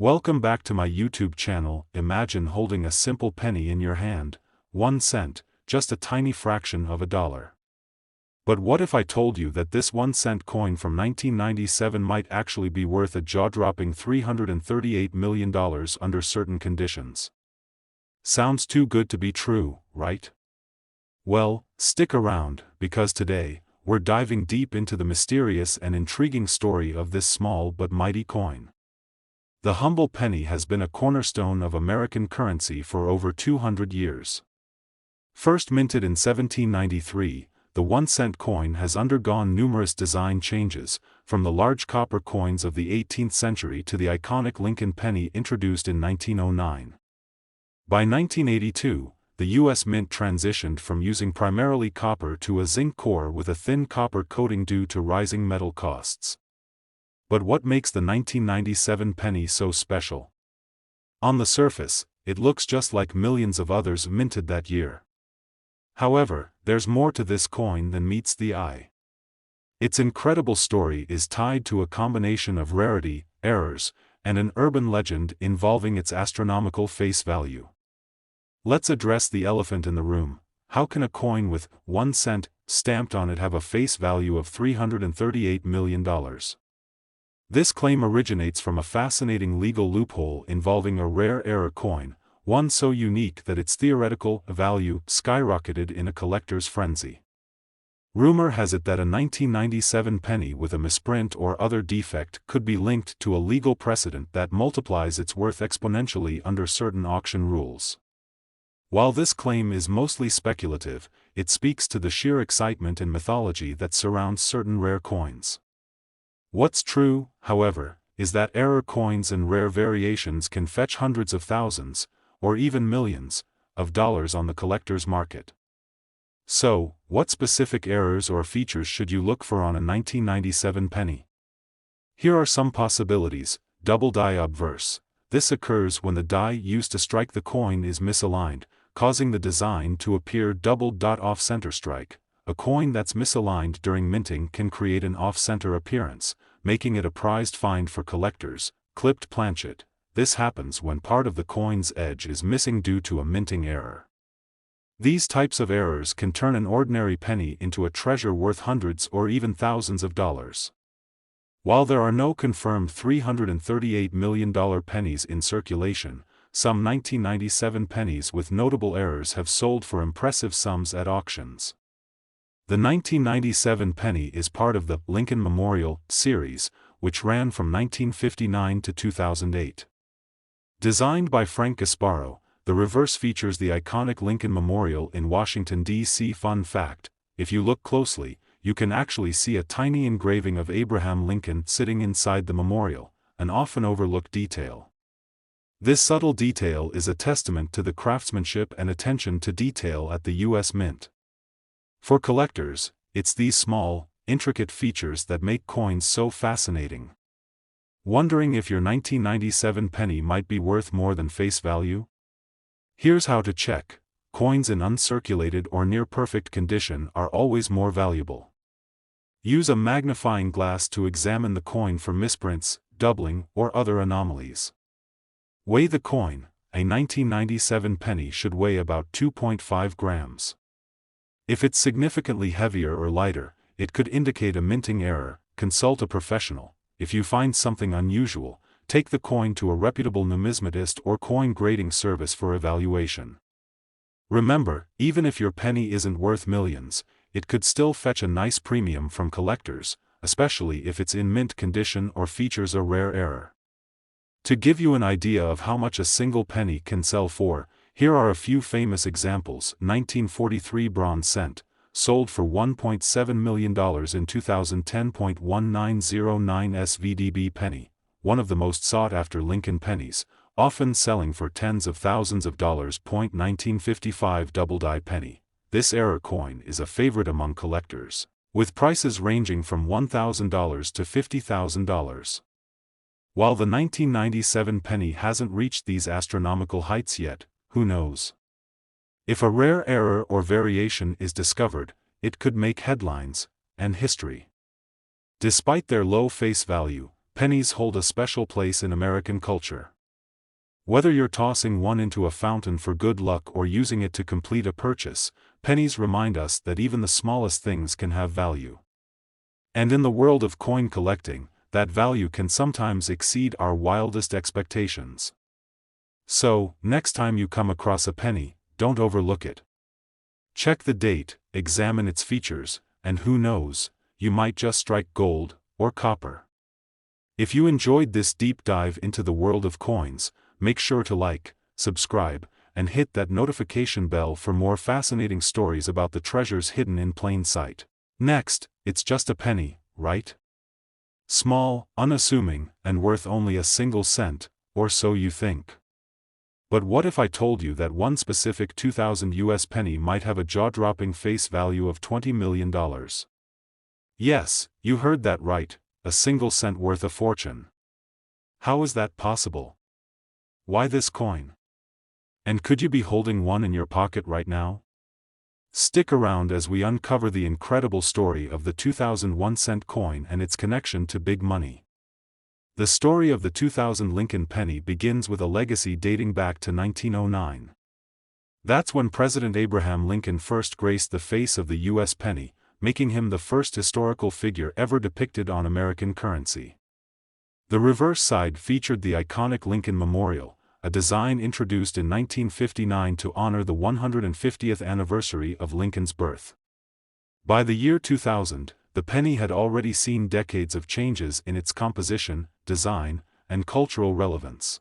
Welcome back to my YouTube channel. Imagine holding a simple penny in your hand, 1 cent, just a tiny fraction of a dollar. But what if I told you that this 1 cent coin from 1997 might actually be worth a jaw-dropping $338 million under certain conditions? Sounds too good to be true, right? Well, stick around, because today, we're diving deep into the mysterious and intriguing story of this small but mighty coin. The humble penny has been a cornerstone of American currency for over 200 years. First minted in 1793, the 1 cent coin has undergone numerous design changes, from the large copper coins of the 18th century to the iconic Lincoln penny introduced in 1909. By 1982, the U.S. Mint transitioned from using primarily copper to a zinc core with a thin copper coating due to rising metal costs. But what makes the 1997 penny so special? On the surface, it looks just like millions of others minted that year. However, there's more to this coin than meets the eye. Its incredible story is tied to a combination of rarity, errors, and an urban legend involving its astronomical face value. Let's address the elephant in the room. How can a coin with 1 cent stamped on it have a face value of $338 million? This claim originates from a fascinating legal loophole involving a rare error coin, one so unique that its theoretical value skyrocketed in a collector's frenzy. Rumor has it that a 1997 penny with a misprint or other defect could be linked to a legal precedent that multiplies its worth exponentially under certain auction rules. While this claim is mostly speculative, it speaks to the sheer excitement and mythology that surrounds certain rare coins. What's true, however, is that error coins and rare variations can fetch hundreds of thousands, or even millions, of dollars on the collector's market. So, what specific errors or features should you look for on a 1997 penny? Here are some possibilities. Double die obverse. This occurs when the die used to strike the coin is misaligned, causing the design to appear doubled. Off-center strike. A coin that's misaligned during minting can create an off-center appearance, making it a prized find for collectors. Clipped planchet. This happens when part of the coin's edge is missing due to a minting error. These types of errors can turn an ordinary penny into a treasure worth hundreds or even thousands of dollars. While there are no confirmed $338 million pennies in circulation, some 1997 pennies with notable errors have sold for impressive sums at auctions. The 1997 penny is part of the Lincoln Memorial series, which ran from 1959 to 2008. Designed by Frank Gasparo, the reverse features the iconic Lincoln Memorial in Washington, D.C. Fun fact: if you look closely, you can actually see a tiny engraving of Abraham Lincoln sitting inside the memorial, an often overlooked detail. This subtle detail is a testament to the craftsmanship and attention to detail at the U.S. Mint. For collectors, it's these small, intricate features that make coins so fascinating. Wondering if your 1997 penny might be worth more than face value? Here's how to check. Coins in uncirculated or near-perfect condition are always more valuable. Use a magnifying glass to examine the coin for misprints, doubling, or other anomalies. Weigh the coin. A 1997 penny should weigh about 2.5 grams. If it's significantly heavier or lighter, it could indicate a minting error. Consult a professional. If you find something unusual, take the coin to a reputable numismatist or coin grading service for evaluation. Remember, even if your penny isn't worth millions, it could still fetch a nice premium from collectors, especially if it's in mint condition or features a rare error. To give you an idea of how much a single penny can sell for, here are a few famous examples. 1943 bronze cent, sold for $1.7 million in 2010. 1909 SVDB penny, one of the most sought-after Lincoln pennies, often selling for tens of thousands of dollars. 1955 double die penny. This error coin is a favorite among collectors, with prices ranging from $1,000 to $50,000. While the 1997 penny hasn't reached these astronomical heights yet, who knows? If a rare error or variation is discovered, it could make headlines and history. Despite their low face value, pennies hold a special place in American culture. Whether you're tossing one into a fountain for good luck or using it to complete a purchase, pennies remind us that even the smallest things can have value. And in the world of coin collecting, that value can sometimes exceed our wildest expectations. So, next time you come across a penny, don't overlook it. Check the date, examine its features, and who knows, you might just strike gold or copper. If you enjoyed this deep dive into the world of coins, make sure to like, subscribe, and hit that notification bell for more fascinating stories about the treasures hidden in plain sight. Next, it's just a penny, right? Small, unassuming, and worth only a single cent, or so you think. But what if I told you that one specific 2000 US penny might have a jaw-dropping face value of $20 million? Yes, you heard that right, a single cent worth a fortune. How is that possible? Why this coin? And could you be holding one in your pocket right now? Stick around as we uncover the incredible story of the 2001 cent coin and its connection to big money. The story of the 2000 Lincoln penny begins with a legacy dating back to 1909. That's when President Abraham Lincoln first graced the face of the U.S. penny, making him the first historical figure ever depicted on American currency. The reverse side featured the iconic Lincoln Memorial, a design introduced in 1959 to honor the 150th anniversary of Lincoln's birth. By the year 2000, the penny had already seen decades of changes in its composition, design, and cultural relevance.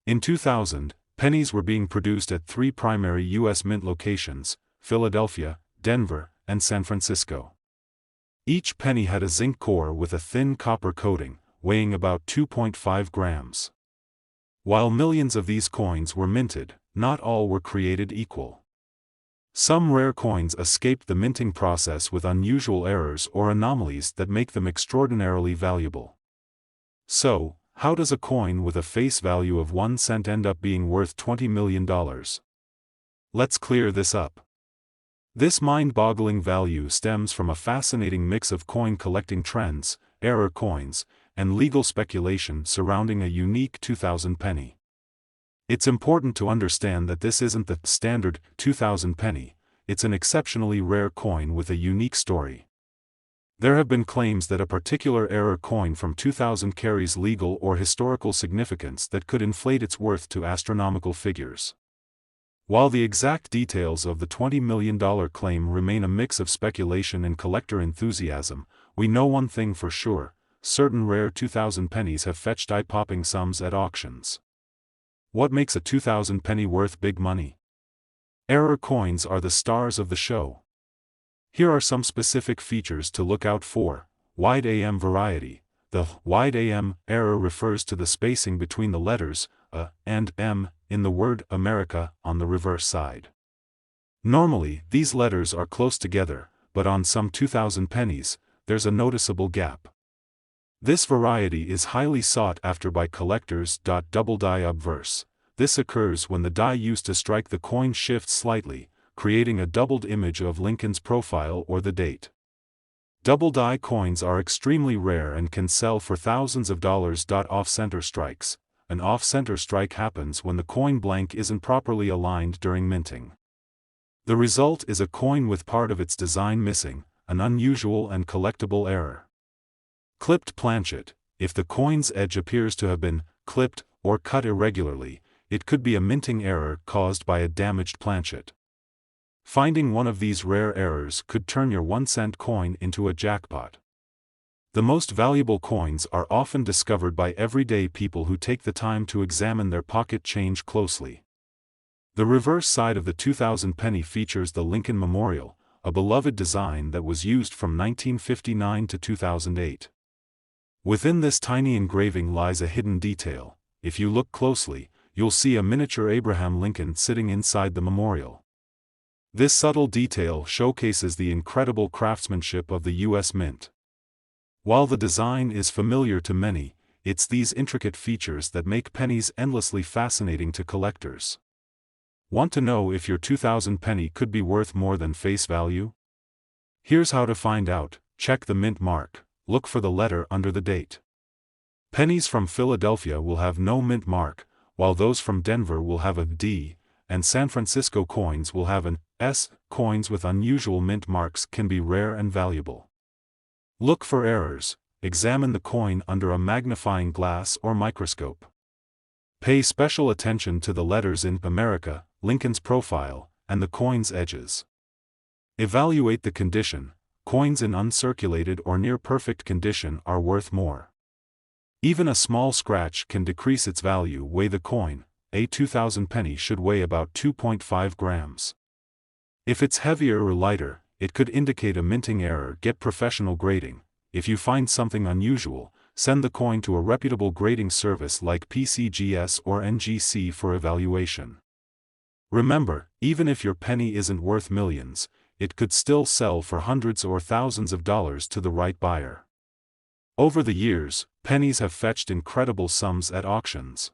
In 2000, pennies were being produced at 3 primary U.S. mint locations: Philadelphia, Denver, and San Francisco. Each penny had a zinc core with a thin copper coating, weighing about 2.5 grams. While millions of these coins were minted, not all were created equal. Some rare coins escaped the minting process with unusual errors or anomalies that make them extraordinarily valuable. So, how does a coin with a face value of 1 cent end up being worth $20 million? Let's clear this up. This mind-boggling value stems from a fascinating mix of coin collecting trends, error coins, and legal speculation surrounding a unique 2000 penny. It's important to understand that this isn't the standard 2000 penny, it's an exceptionally rare coin with a unique story. There have been claims that a particular error coin from 2000 carries legal or historical significance that could inflate its worth to astronomical figures. While the exact details of the $20 million claim remain a mix of speculation and collector enthusiasm, we know one thing for sure: certain rare 2000 pennies have fetched eye-popping sums at auctions. What makes a 2000 penny worth big money? Error coins are the stars of the show. Here are some specific features to look out for. Wide AM variety. The wide AM error refers to the spacing between the letters A and M in the word America on the reverse side. Normally, these letters are close together, but on some 2000 pennies, there's a noticeable gap. This variety is highly sought after by collectors. Double die obverse. This occurs when the die used to strike the coin shifts slightly, creating a doubled image of Lincoln's profile or the date. Double die coins are extremely rare and can sell for thousands of dollars. Off-center strikes. An off-center strike happens when the coin blank isn't properly aligned during minting. The result is a coin with part of its design missing, an unusual and collectible error. Clipped planchet. If the coin's edge appears to have been clipped or cut irregularly, it could be a minting error caused by a damaged planchet. Finding one of these rare errors could turn your 1 cent coin into a jackpot. The most valuable coins are often discovered by everyday people who take the time to examine their pocket change closely. The reverse side of the 2000 penny features the Lincoln Memorial, a beloved design that was used from 1959 to 2008. Within this tiny engraving lies a hidden detail. If you look closely, you'll see a miniature Abraham Lincoln sitting inside the memorial. This subtle detail showcases the incredible craftsmanship of the U.S. Mint. While the design is familiar to many, it's these intricate features that make pennies endlessly fascinating to collectors. Want to know if your 2000 penny could be worth more than face value? Here's how to find out. Check the mint mark. Look for the letter under the date. Pennies from Philadelphia will have no mint mark, while those from Denver will have a D, and San Francisco coins will have an S. Coins with unusual mint marks can be rare and valuable. Look for errors. Examine the coin under a magnifying glass or microscope. Pay special attention to the letters in America, Lincoln's profile, and the coin's edges. Evaluate the condition. Coins in uncirculated or near perfect condition are worth more. Even a small scratch can decrease its value. Weigh the coin. A 2000 penny should weigh about 2.5 grams. If it's heavier or lighter, it could indicate a minting error. Get professional grading. If you find something unusual, send the coin to a reputable grading service like PCGS or NGC for evaluation. Remember, even if your penny isn't worth millions, it could still sell for hundreds or thousands of dollars to the right buyer. Over the years, pennies have fetched incredible sums at auctions.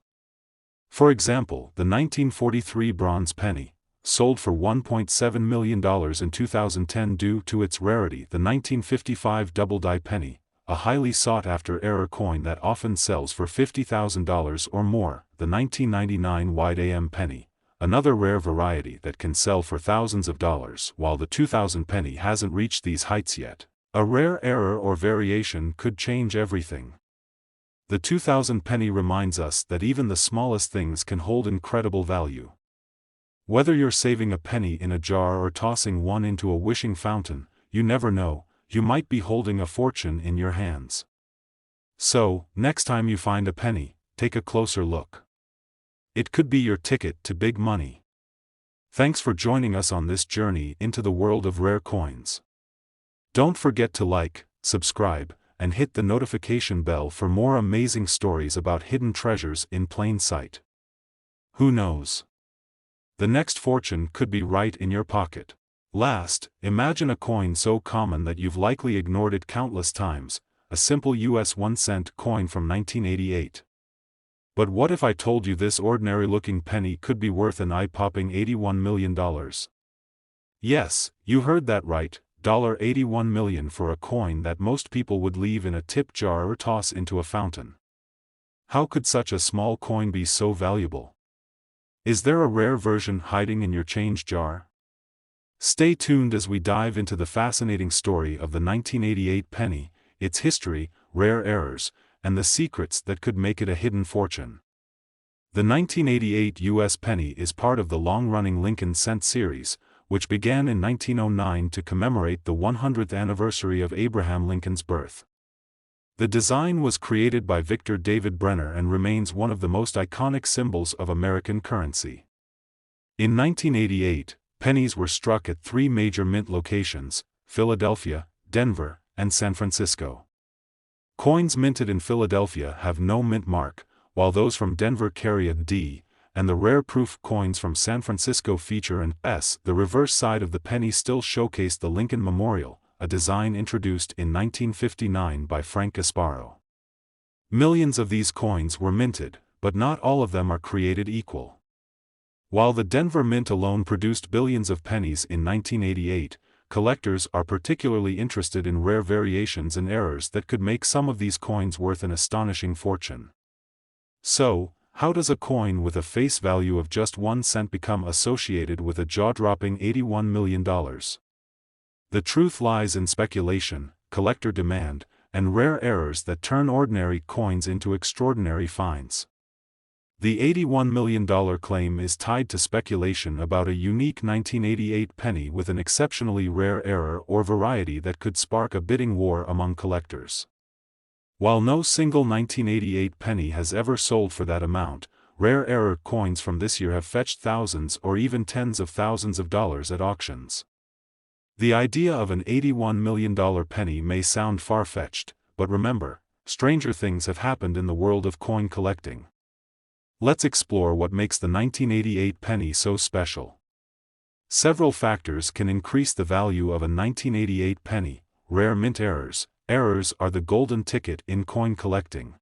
For example, the 1943 bronze penny sold for $1.7 million in 2010 due to its rarity. The 1955 double-die penny, a highly sought-after error coin that often sells for $50,000 or more. The 1999 wide AM penny, another rare variety that can sell for thousands of dollars. While the 2000 penny hasn't reached these heights yet, a rare error or variation could change everything. The 2000 penny reminds us that even the smallest things can hold incredible value. Whether you're saving a penny in a jar or tossing one into a wishing fountain, you never know, you might be holding a fortune in your hands. So, next time you find a penny, take a closer look. It could be your ticket to big money. Thanks for joining us on this journey into the world of rare coins. Don't forget to like, subscribe, and hit the notification bell for more amazing stories about hidden treasures in plain sight. Who knows? The next fortune could be right in your pocket. Last, imagine a coin so common that you've likely ignored it countless times, a simple US 1-cent coin from 1988. But what if I told you this ordinary-looking penny could be worth an eye-popping $81 million? Yes, you heard that right, $81 million for a coin that most people would leave in a tip jar or toss into a fountain. How could such a small coin be so valuable? Is there a rare version hiding in your change jar? Stay tuned as we dive into the fascinating story of the 1988 penny, its history, rare errors, and the secrets that could make it a hidden fortune. The 1988 US penny is part of the long-running Lincoln cent series, which began in 1909 to commemorate the 100th anniversary of Abraham Lincoln's birth. The design was created by Victor David Brenner and remains one of the most iconic symbols of American currency. In 1988, pennies were struck at 3 major mint locations: Philadelphia, Denver, and San Francisco. Coins minted in Philadelphia have no mint mark, while those from Denver carry a D, and the rare proof coins from San Francisco feature an S. The reverse side of the penny still showcased the Lincoln Memorial, a design introduced in 1959 by Frank Gasparro. Millions of these coins were minted, but not all of them are created equal. While the Denver Mint alone produced billions of pennies in 1988, collectors are particularly interested in rare variations and errors that could make some of these coins worth an astonishing fortune. So, how does a coin with a face value of just 1 cent become associated with a jaw-dropping $81 million? The truth lies in speculation, collector demand, and rare errors that turn ordinary coins into extraordinary finds. The $81 million claim is tied to speculation about a unique 1988 penny with an exceptionally rare error or variety that could spark a bidding war among collectors. While no single 1988 penny has ever sold for that amount, rare error coins from this year have fetched thousands or even tens of thousands of dollars at auctions. The idea of an $81 million penny may sound far-fetched, but remember, stranger things have happened in the world of coin collecting. Let's explore what makes the 1988 penny so special. Several factors can increase the value of a 1988 penny. Rare mint errors. Errors are the golden ticket in coin collecting.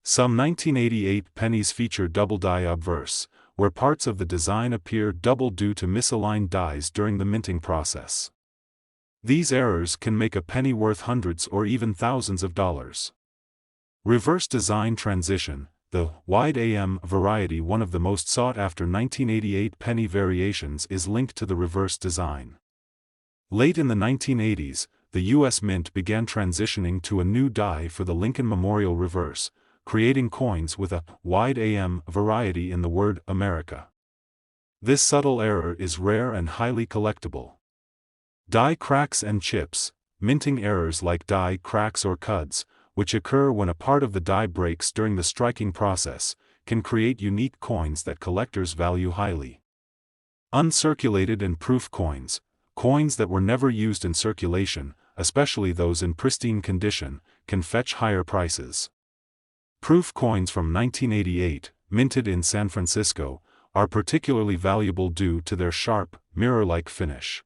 Some 1988 pennies feature double die obverse, where parts of the design appear double due to misaligned dies during the minting process. These errors can make a penny worth hundreds or even thousands of dollars. Reverse design transition. The wide AM variety, one of the most sought-after 1988 penny variations, is linked to the reverse design. Late in the 1980s, the U.S. Mint began transitioning to a new die for the Lincoln Memorial reverse, creating coins with a wide AM variety in the word America. This subtle error is rare and highly collectible. Die cracks and chips. Minting errors like die cracks or cuds, which occur when a part of the die breaks during the striking process, can create unique coins that collectors value highly. Uncirculated and proof coins. Coins that were never used in circulation, especially those in pristine condition, can fetch higher prices. Proof coins from 1988, minted in San Francisco, are particularly valuable due to their sharp, mirror-like finish.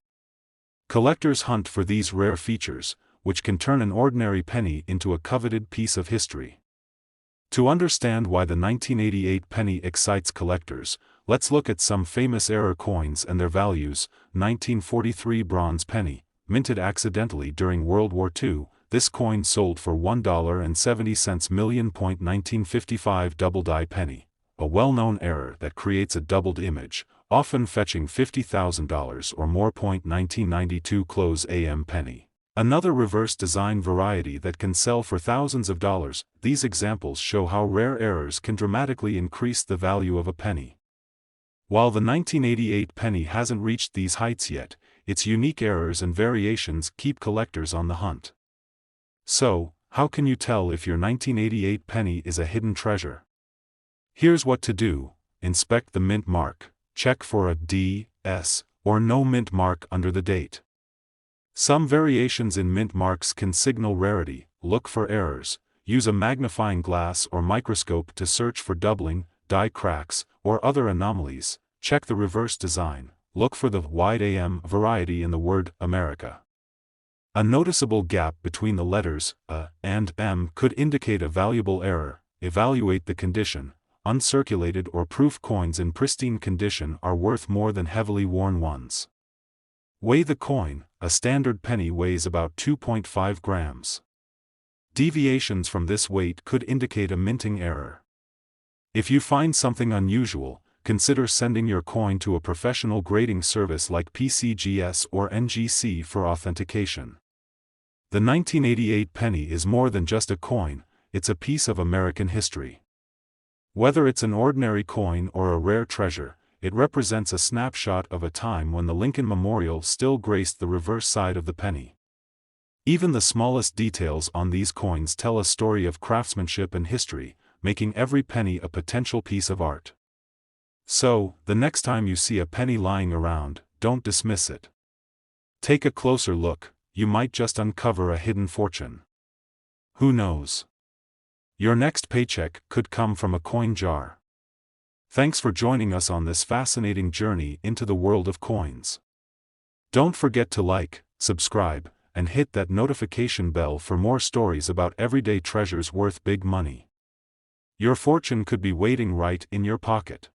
Collectors hunt for these rare features, which can turn an ordinary penny into a coveted piece of history. To understand why the 1988 penny excites collectors, let's look at some famous error coins and their values. 1943 bronze penny, minted accidentally during World War II, this coin sold for $1.70 million. 1955 double die penny, a well-known error that creates a doubled image, often fetching $50,000 or more. 1992 close AM penny, another reverse design variety that can sell for thousands of dollars. These examples show how rare errors can dramatically increase the value of a penny. While the 1988 penny hasn't reached these heights yet, its unique errors and variations keep collectors on the hunt. So, how can you tell if your 1988 penny is a hidden treasure? Here's what to do. Inspect the mint mark. Check for a D, S, or no mint mark under the date. Some variations in mint marks can signal rarity. Look for errors. Use a magnifying glass or microscope to search for doubling, die cracks, or other anomalies. Check the reverse design. Look for the wide AM variety in the word America. A noticeable gap between the letters A and M could indicate a valuable error. Evaluate the condition. Uncirculated or proof coins in pristine condition are worth more than heavily worn ones. Weigh the coin. A standard penny weighs about 2.5 grams. Deviations from this weight could indicate a minting error. If you find something unusual, consider sending your coin to a professional grading service like PCGS or NGC for authentication. The 1988 penny is more than just a coin, it's a piece of American history. Whether it's an ordinary coin or a rare treasure, it represents a snapshot of a time when the Lincoln Memorial still graced the reverse side of the penny. Even the smallest details on these coins tell a story of craftsmanship and history, making every penny a potential piece of art. So, the next time you see a penny lying around, don't dismiss it. Take a closer look, you might just uncover a hidden fortune. Who knows? Your next paycheck could come from a coin jar. Thanks for joining us on this fascinating journey into the world of coins. Don't forget to like, subscribe, and hit that notification bell for more stories about everyday treasures worth big money. Your fortune could be waiting right in your pocket.